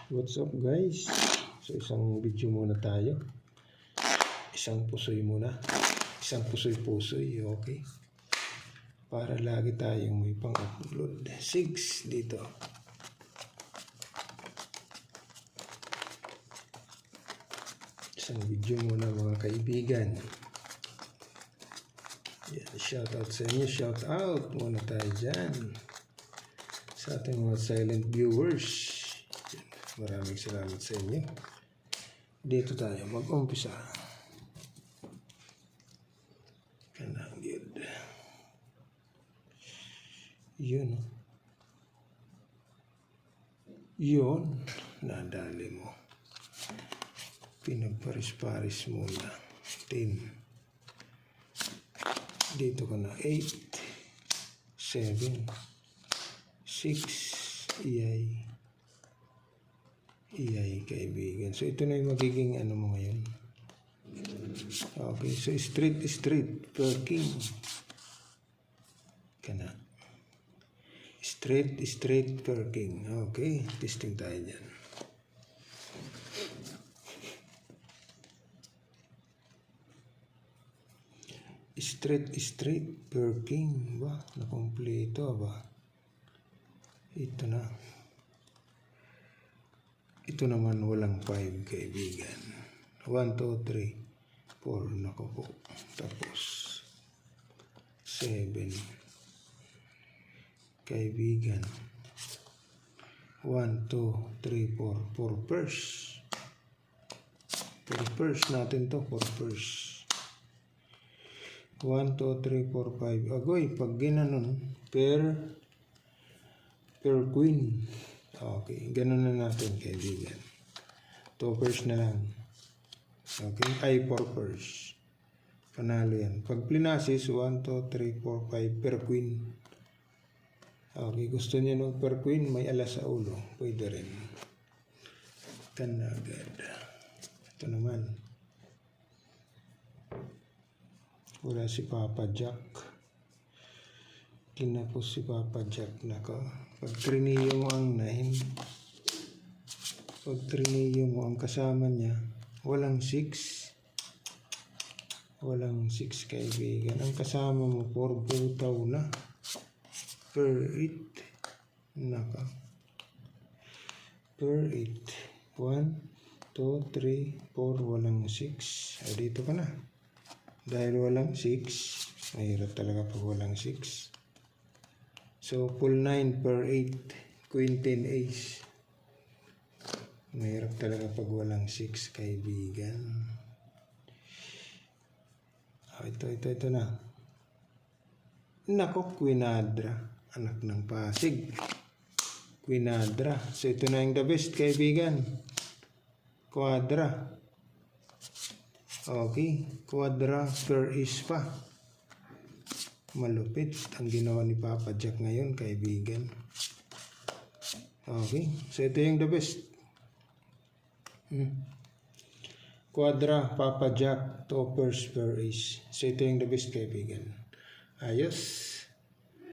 What's up guys? So isang video muna tayo. Isang pusoy muna. Isang pusoy-pusoy, okay? Para lagi tayong may pang-upload. 6 dito. Isang video muna mga kaibigan. Yan, shout out sa inyo. Shout out muna tayo dyan. Sa ating mga silent viewers. Maraming salamat sa inyo. Dito tayo mag-umpisa. Kanang good. Yun. Yun. Nadali mo. Pinagparis-paris muna. 10. Dito ka na 8, 7, 6, iyay kaibigan. So ito na yung magiging ano mo ngayon. Okay, so straight perking kana. Straight perking. Okay, testing tayo dyan. Straight perking ba? Nakompleto ba? Ito na. Ito naman walang 5 kaibigan. 1, 2, 3, 4. Nako po. Tapos 7 kaibigan. 1, 2, 3, 4. 4 purse. 4 purse natin to. 4 purse. 1, 2, 3, 4, 5. Agoy, pag ginanon, per queen. Okay, ganun na natin kaibigan. 2 purse na lang. Okay, ay 4 purse. Panalo yan. Pag plinasis, 1, 2, 3, 4, 5 per queen. Okay, gusto niya ng per queen, may alas sa ulo. Pwede rin. Tanagad. Ito naman. Wala si Papa Jack. Kinapos si Papa Jack. Nako. Pag triniyo mo ang 9. Pag triniyo mo ang kasama niya, walang 6. Walang 6 kaibigan. Ang kasama mo 4 butaw na. Per 8. Nako. Per 8. 1, 2, 3, 4. Walang 6. Ay, dito ka na. Dahil walang 6, mahirap talaga pag walang 6. So, full 9 per 8, queen 10 ace. Mahirap talaga pag walang 6, kaibigan. Ito na. Nako, quinadra. Anak ng Pasig. Quinadra. So, ito na yung the best, kaibigan. Quadra. Okay, quadra per ace pa. Malupit ang ginawa ni Papa Jack ngayon, kaibigan. Okay, so ito yung the best. Quadra, Papa Jack, toppers per ace. So ito yung the best, kaibigan. Ayos.